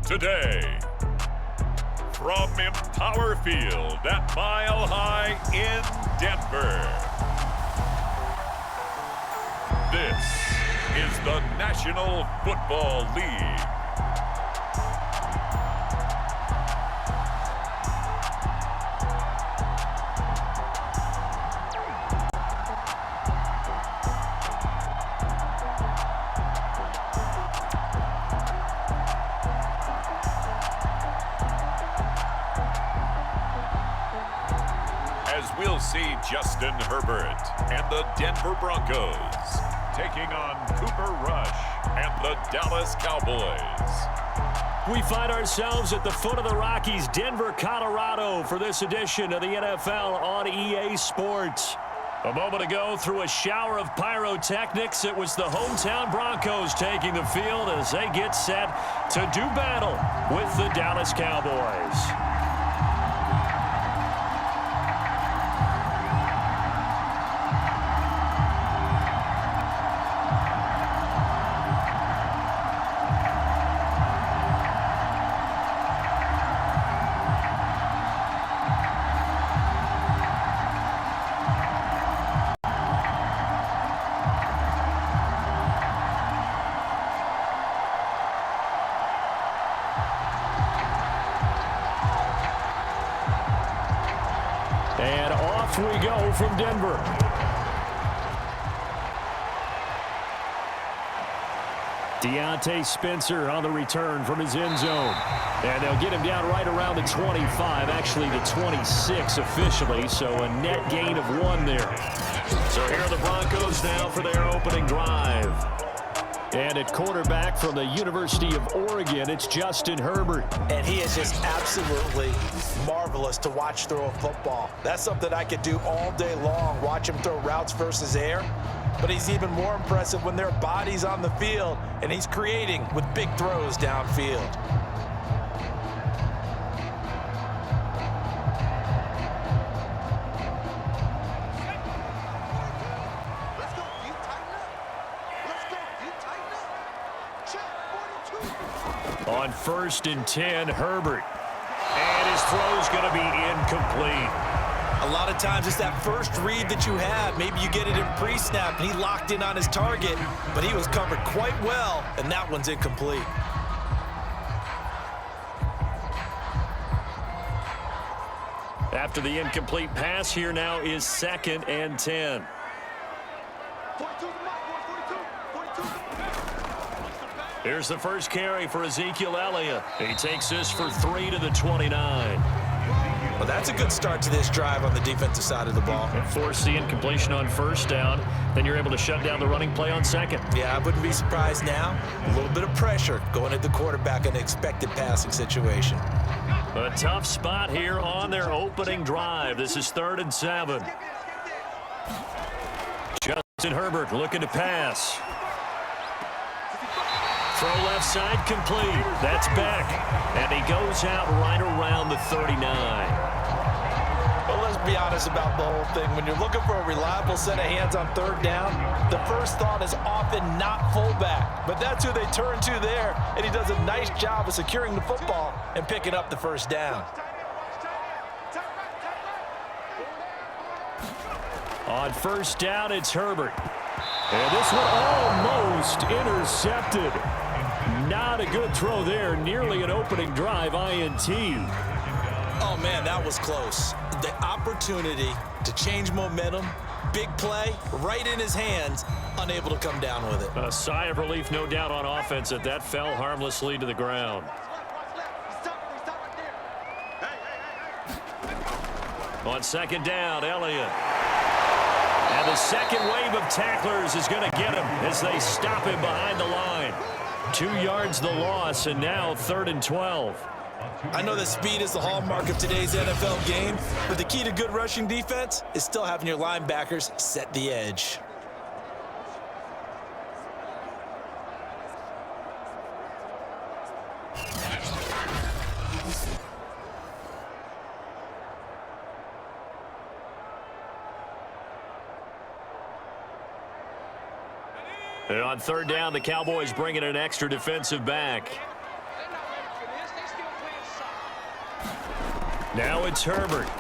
today. From Empower Field at Mile High in Denver, this is the National Football League. As we'll see Justin Herbert and the Denver Broncos taking on Cooper Rush and the Dallas Cowboys. We find ourselves at the foot of the Rockies, Denver, Colorado, for this edition of the NFL on EA Sports. A moment ago, through a shower of pyrotechnics, it was the hometown Broncos taking the field as they get set to do battle with the Dallas Cowboys. And off we go from Denver. Deontay Spencer on the return from his end zone. And they'll get him down right around the 25, actually the 26 officially, so a net gain of 1 there. So here are the Broncos now for their opening drive. And at quarterback from the University of Oregon, it's Justin Herbert. And he is just absolutely marvelous to watch throw a football. That's something I could do all day long, watch him throw routes versus air. But he's even more impressive when their body's on the field and he's creating with big throws downfield. On 1st and 10, Herbert. And his throw's going to be incomplete. A lot of times it's that first read that you have. Maybe you get it in pre-snap and he locked in on his target, but he was covered quite well, and that one's incomplete. After the incomplete pass, here now is 2nd and 10. Here's the first carry for Ezekiel Elliott. He takes this for 3 to the 29. Well, that's a good start to this drive on the defensive side of the ball. And force the incompletion on 1st down. Then you're able to shut down the running play on 2nd. Yeah, I wouldn't be surprised now. A little bit of pressure going at the quarterback in an expected passing situation. A tough spot here on their opening drive. This is 3rd and 7. Justin Herbert looking to pass. Throw left side complete. That's back. And he goes out right around the 39. Well, let's be honest about the whole thing. When you're looking for a reliable set of hands on 3rd down, the first thought is often not fullback. But that's who they turn to there, and he does a nice job of securing the football and picking up the 1st down. On 1st down, it's Herbert. And this one almost intercepted. Not a good throw there. Nearly an opening drive INT. Oh, man, that was close. The opportunity to change momentum, big play, right in his hands, unable to come down with it. A sigh of relief, no doubt, on offense that fell harmlessly to the ground. On 2nd down, Elliott. And the second wave of tacklers is going to get him as they stop him behind the line. 2 yards the loss, and now 3rd and 12. I know that speed is the hallmark of today's NFL game, but the key to good rushing defense is still having your linebackers set the edge. And on 3rd down, the Cowboys bringing an extra defensive back. Now it's Herbert.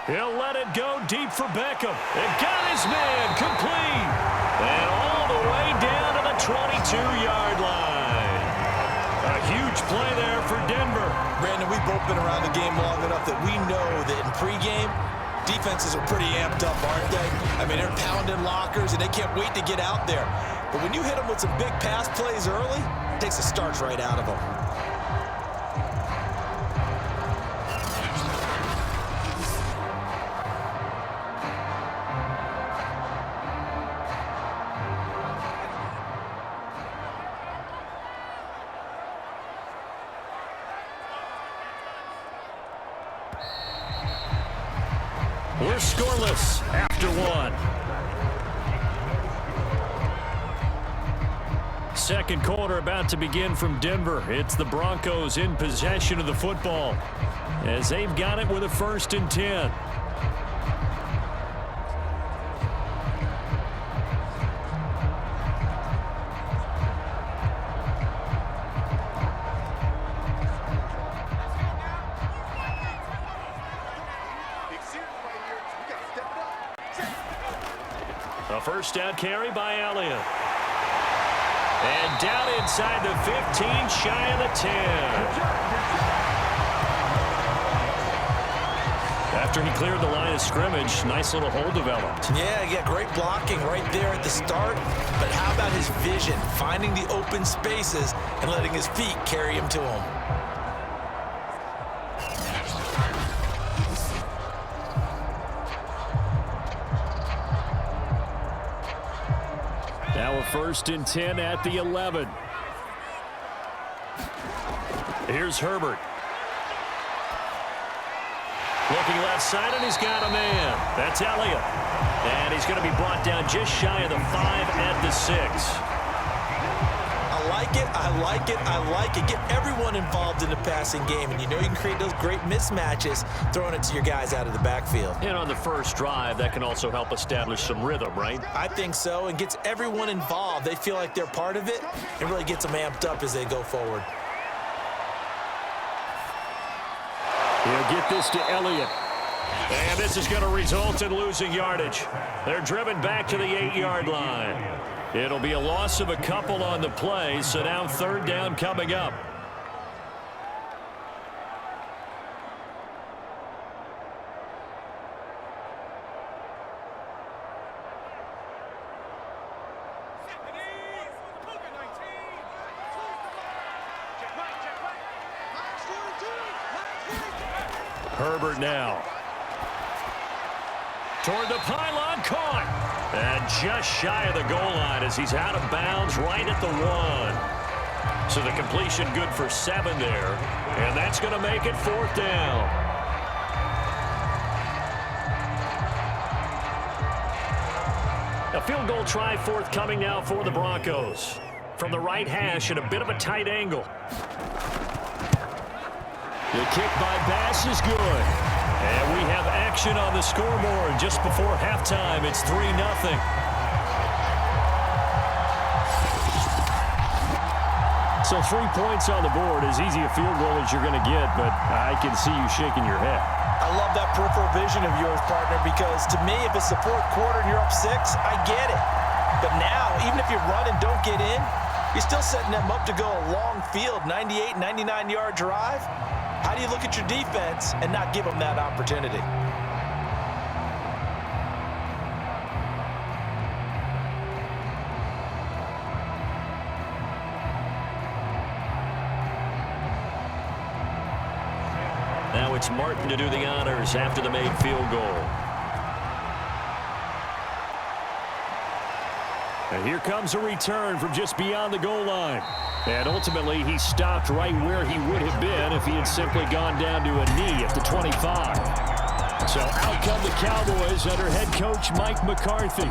He'll let it go deep for Beckham. And got his man complete. And all the way down to the 22-yard line. A huge play there for Denver. Brandon, we've both been around the game long enough that we know that in pregame, defenses are pretty amped up, aren't they? I mean, they're pounding lockers, and they can't wait to get out there. But when you hit them with some big pass plays early, it takes the starch right out of them. We're scoreless after one. Second quarter about to begin from Denver. It's the Broncos in possession of the football as they've got it with a 1st and 10. A first down carry by Elliott. And down inside the 15, shy of the 10. After he cleared the line of scrimmage, nice little hole developed. Yeah, great blocking right there at the start. But how about his vision, finding the open spaces and letting his feet carry him to him? Now a 1st and 10 at the 11. Here's Herbert. Looking left side, and he's got a man. That's Elliott. And he's going to be brought down just shy of the 5 at the 6. I like it, I like it, I like it. Get everyone involved in the passing game, and you know you can create those great mismatches throwing it to your guys out of the backfield. And on the first drive, that can also help establish some rhythm, right? I think so, and gets everyone involved. They feel like they're part of it, and really gets them amped up as they go forward. He'll get this to Elliott. And this is going to result in losing yardage. They're driven back to the 8-yard line. It'll be a loss of a couple on the play, so now 3rd down coming up. Herbert now. Toward the pylon, caught. And just shy of the goal line as he's out of bounds right at the 1. So the completion good for 7 there. And that's going to make it 4th down. A field goal try forthcoming now for the Broncos. From the right hash at a bit of a tight angle. The kick by Bass is good. And we have action on the scoreboard just before halftime. It's 3-0. So 3 points on the board, as easy a field goal as you're going to get, but I can see you shaking your head. I love that peripheral vision of yours, partner, because to me, if it's the 4th quarter and you're up 6, I get it. But now, even if you run and don't get in, you're still setting them up to go a long field, 98, 99-yard drive. How do you look at your defense and not give them that opportunity? Now it's Martin to do the honors after the made field goal. And here comes a return from just beyond the goal line. And ultimately, he stopped right where he would have been if he had simply gone down to a knee at the 25. So out come the Cowboys under head coach Mike McCarthy.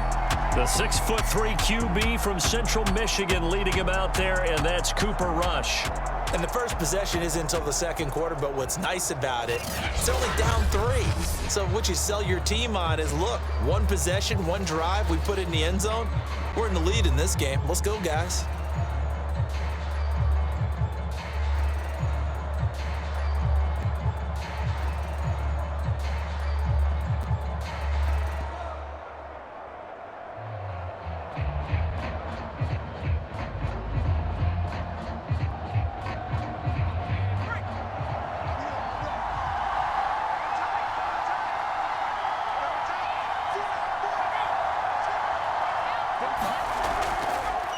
The 6'3" QB from Central Michigan leading him out there, and that's Cooper Rush. And the first possession isn't until the 2nd quarter, but what's nice about it, it's only down 3. So what you sell your team on is, look, 1 possession, 1 drive, we put it in the end zone. We're in the lead in this game. Let's go, guys.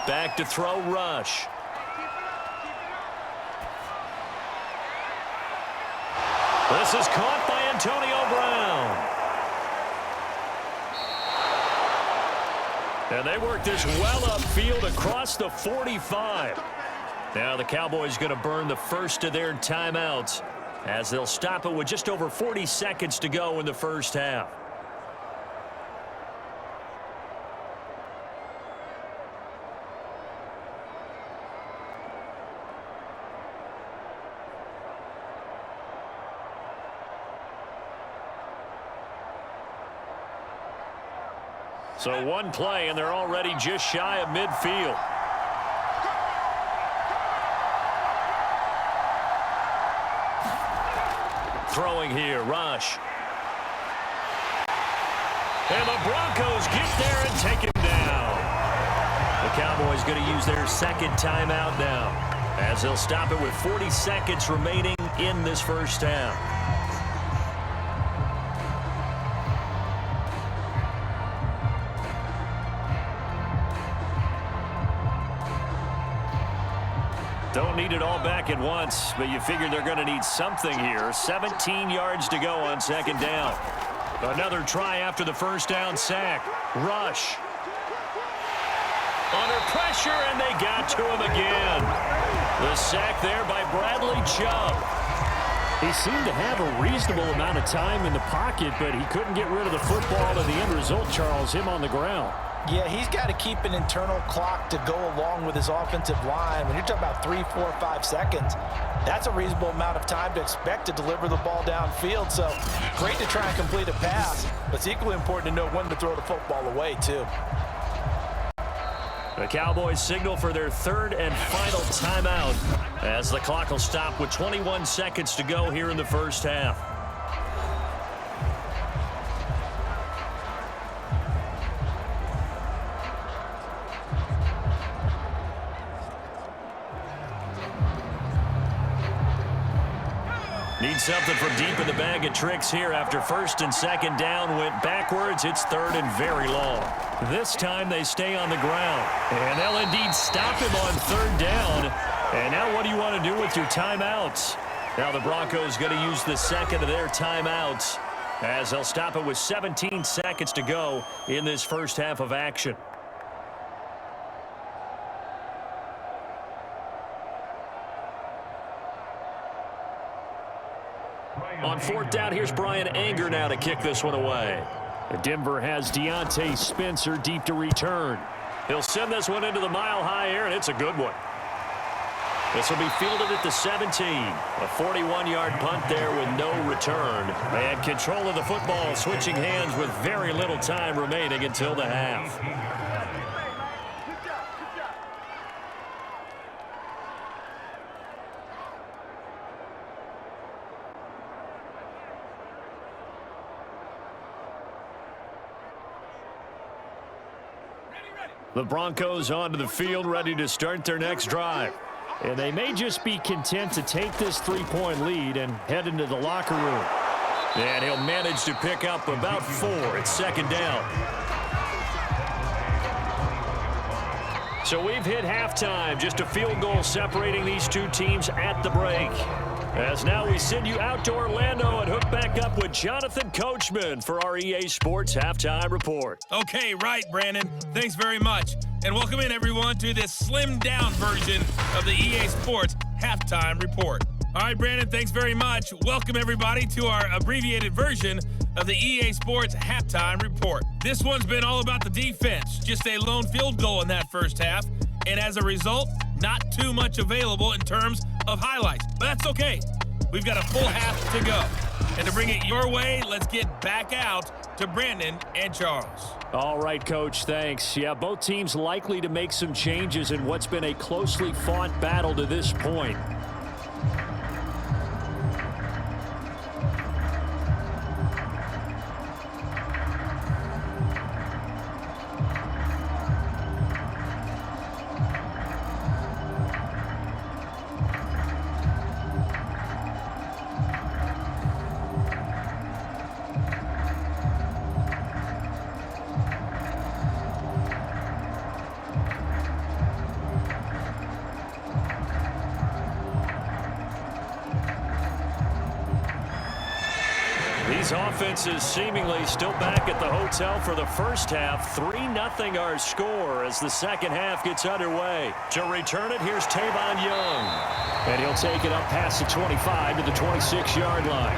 Back to throw, Rush. This is caught by Antonio Brown. And they work this well upfield across the 45. Now the Cowboys going to burn the first of their timeouts as they'll stop it with just over 40 seconds to go in the first half. So one play, and they're already just shy of midfield. Throwing here, Rush. And the Broncos get there and take him down. The Cowboys going to use their second timeout now, as they'll stop it with 40 seconds remaining in this first half. Don't need it all back at once, but you figure they're going to need something here. 17 yards to go on second down. Another try after the first down sack. Rush. Under pressure, and they got to him again. The sack there by Bradley Chubb. He seemed to have a reasonable amount of time in the pocket, but he couldn't get rid of the football, and the end result, Charles, him on the ground. Yeah, he's got to keep an internal clock to go along with his offensive line. When you're talking about 3, 4, 5 seconds, that's a reasonable amount of time to expect to deliver the ball downfield. So great to try and complete a pass, but it's equally important to know when to throw the football away, too. The Cowboys signal for their third and final timeout as the clock will stop with 21 seconds to go here in the first half. Need something from deep in the bag of tricks here after first and second down went backwards. It's third and very long. This time they stay on the ground. And they'll indeed stop him on third down. And now what do you want to do with your timeouts? Now the Broncos going to use the second of their timeouts as they'll stop it with 17 seconds to go in this first half of action. On fourth down, here's Brian Anger now to kick this one away. Denver has Deontay Spencer deep to return. He'll send this one into the mile-high air, and it's a good one. This will be fielded at the 17. A 41-yard punt there with no return. And control of the football, switching hands with very little time remaining until the half. The Broncos onto the field, ready to start their next drive. And they may just be content to take this 3-point lead and head into the locker room. And he'll manage to pick up about 4 at second down. So we've hit halftime, just a field goal separating these two teams at the break. As now we send you out to Orlando and hook back up with Jonathan Coachman for our EA Sports Halftime Report. Okay, right, Brandon. Thanks very much. And welcome in, everyone, to this slimmed-down version of the EA Sports Halftime Report. All right, Brandon, thanks very much. Welcome, everybody, to our abbreviated version of the EA Sports Halftime Report. This one's been all about the defense. Just a lone field goal in that first half. And as a result, not too much available in terms of highlights. But that's okay. We've got a full half to go. And to bring it your way, let's get back out to Brandon and Charles. All right, Coach, thanks. Yeah, both teams likely to make some changes in what's been a closely fought battle to this point. This offense is seemingly still back at the hotel for the first half. 3-0 our score as the second half gets underway. To return it, here's Tavon Young. And he'll take it up past the 25 to the 26-yard line.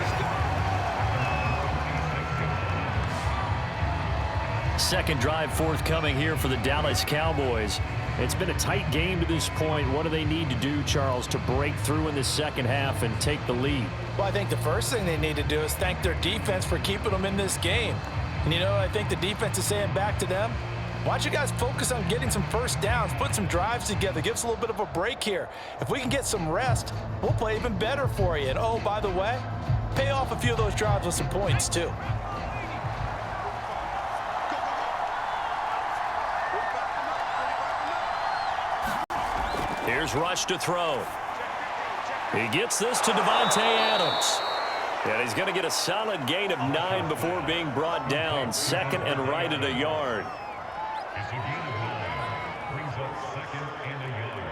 Second drive forthcoming here for the Dallas Cowboys. It's been a tight game to this point. What do they need to do, Charles, to break through in the second half and take the lead? Well, I think the first thing they need to do is thank their defense for keeping them in this game. And, I think the defense is saying back to them, why don't you guys focus on getting some first downs, put some drives together, give us a little bit of a break here. If we can get some rest, we'll play even better for you. And, oh, by the way, pay off a few of those drives with some points, too. Here's Rush to throw. He gets this to Devontae Adams. And he's going to get a solid gain of 9 before being brought down. Second and right at a yard. It's a gain of 9. Brings up second and a yard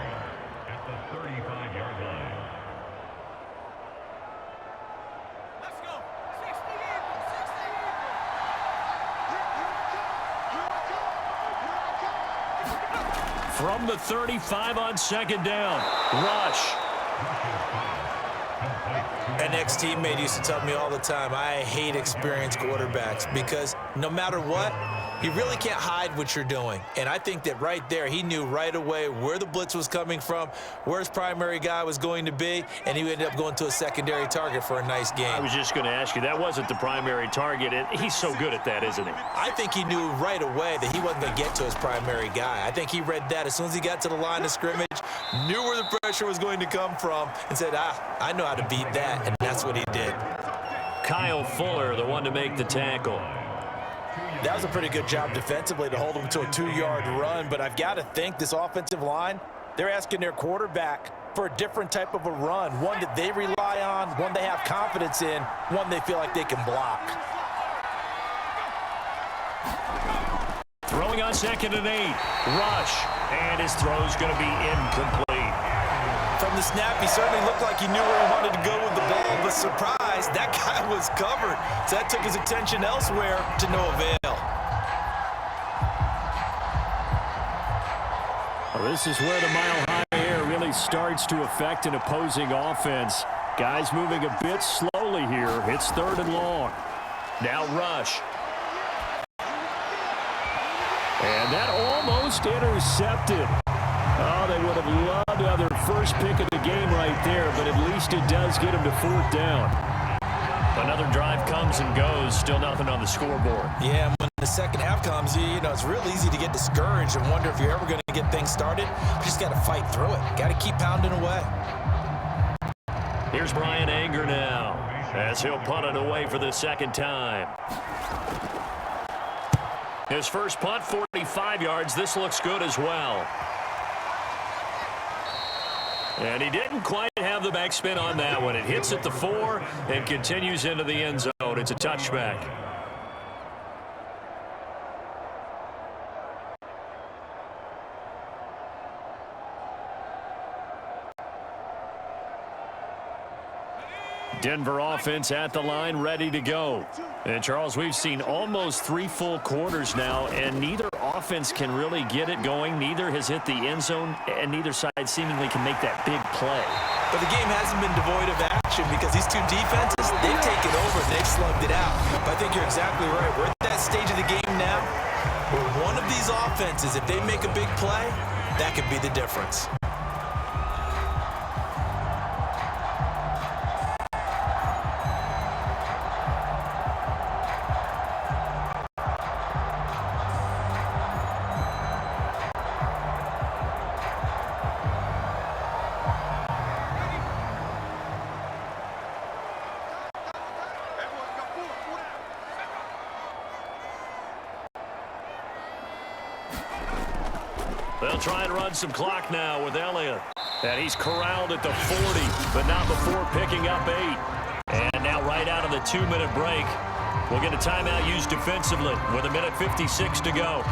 at the 35-yard line. Let's go. 60. From the 35 on second down. Rush. An ex-teammate used to tell me all the time, I hate experienced quarterbacks because no matter what, you really can't hide what you're doing. And I think that right there, he knew right away where the blitz was coming from, where his primary guy was going to be, and he ended up going to a secondary target for a nice game. I was just going to ask you, that wasn't the primary target, and he's so good at that, isn't he? I think he knew right away that he wasn't going to get to his primary guy. I think he read that as soon as he got to the line of scrimmage, knew where the pressure was going to come from, and said, I know how to beat that, and that's what he did. Kyle Fuller, the one to make the tackle. That was a pretty good job defensively to hold him to a 2-yard run, but I've got to think this offensive line, they're asking their quarterback for a different type of a run, one that they rely on, one they have confidence in, one they feel like they can block. Throwing on second and 8. Rush. And his throw's going to be incomplete. From the snap, he certainly looked like he knew where he wanted to go with the ball, but surprise, that guy was covered. So that took his attention elsewhere to no avail. Well, this is where the mile-high air really starts to affect an opposing offense. Guys moving a bit slowly here. It's third and long. Now Rush. And that almost intercepted. Oh, they would have loved to have their first pick of the game right there, but at least it does get them to fourth down. Another drive comes and goes, still nothing on the scoreboard. Yeah, when the second half comes, it's real easy to get discouraged and wonder if you're ever going to get things started. You just got to fight through it. Got to keep pounding away. Here's Brian Anger now, as he'll punt it away for the second time. His first punt, 45 yards. This looks good as well. And he didn't quite have the backspin on that one. It hits at the 4 and continues into the end zone. It's a touchback. Denver offense at the line, ready to go. And, Charles, we've seen almost 3 full quarters now, and neither offense can really get it going. Neither has hit the end zone, and neither side seemingly can make that big play. But the game hasn't been devoid of action because these two defenses, they've taken over and they've slugged it out. But I think you're exactly right. We're at that stage of the game now where one of these offenses, if they make a big play, that could be the difference. They'll try and run some clock now with Elliott. And he's corralled at the 40, but not before picking up 8. And now right out of the 2-minute break, we'll get a timeout used defensively with 1:56 to go.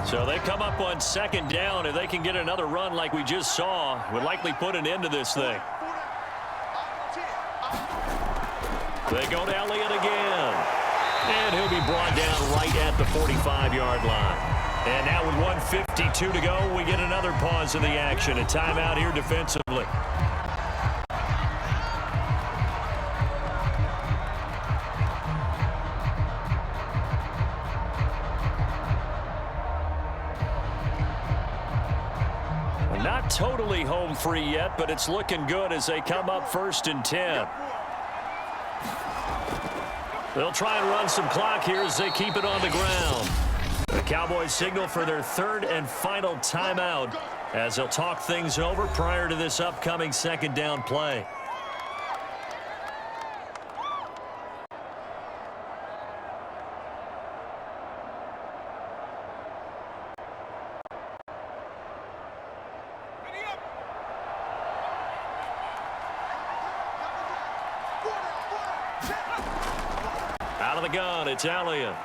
So they come up on second down. If they can get another run like we just saw, would likely put an end to this thing. They go to Elliott again. And he'll be brought down right at the 45-yard line. And now with 1:52 to go, we get another pause in the action. A timeout here defensively. Not totally home free yet, but it's looking good as they come up 1st and 10. They'll try and run some clock here as they keep it on the ground. The Cowboys signal for their 3rd and final timeout as they'll talk things over prior to this upcoming 2nd down play. Out of the gun, it's Elliott.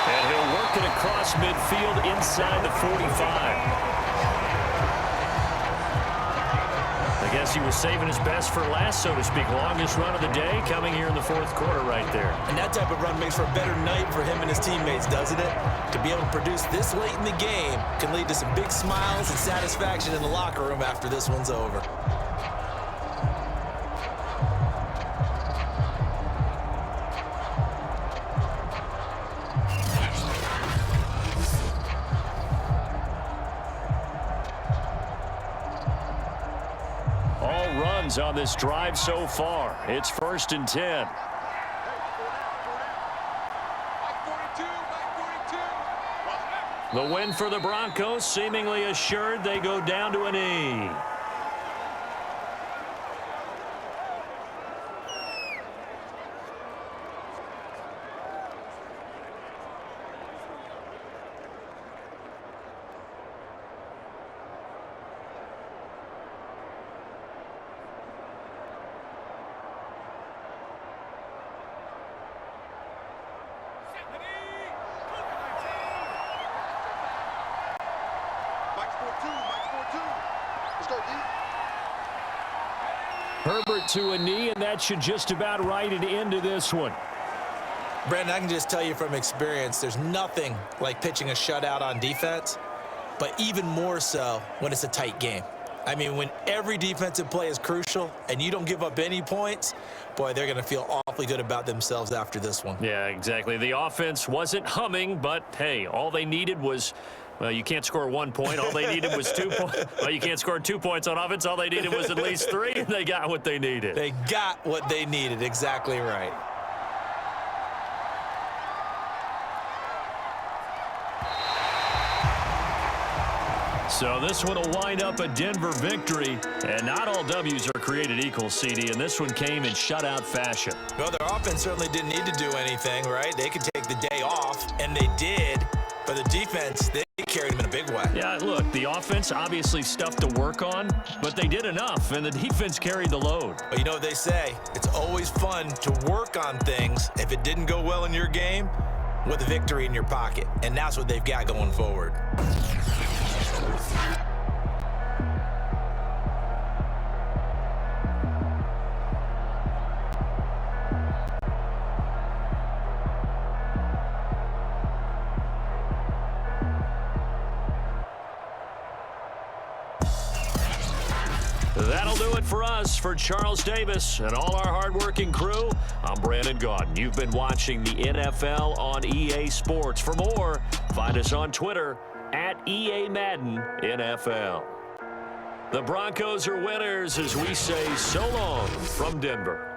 And he'll work it across midfield inside the 45. I guess he was saving his best for last, so to speak. Longest run of the day coming here in the 4th quarter right there. And that type of run makes for a better night for him and his teammates, doesn't it? To be able to produce this late in the game can lead to some big smiles and satisfaction in the locker room after this one's over. On this drive so far. It's 1st and 10. The win for the Broncos seemingly assured. They go down to a knee. Herbert to a knee, and that should just about write it into this one. Brandon, I can just tell you from experience, there's nothing like pitching a shutout on defense, but even more so when it's a tight game. I mean, when every defensive play is crucial and you don't give up any points, boy, they're going to feel awfully good about themselves after this one. Yeah, exactly. The offense wasn't humming, but, hey, all they needed was, well, you can't score 1 point. All they needed was 2 points. Well, you can't score 2 points on offense. All they needed was at least 3, and they got what they needed. They got what they needed. Exactly right. So this one will wind up a Denver victory, and not all W's are created equal, CD, and this one came in shutout fashion. Well, their offense certainly didn't need to do anything, right? They could take the day off, and they did. But the defense, they carried them in a big way. Yeah, look, the offense obviously stuff to work on, but they did enough, and the defense carried the load. But you know what they say, it's always fun to work on things if it didn't go well in your game with a victory in your pocket, and that's what they've got going forward. That'll do it for us. For Charles Davis and all our hardworking crew, I'm Brandon Gaudin. You've been watching the NFL on EA Sports. For more, find us on Twitter @EA Madden NFL. The Broncos are winners as we say so long from Denver.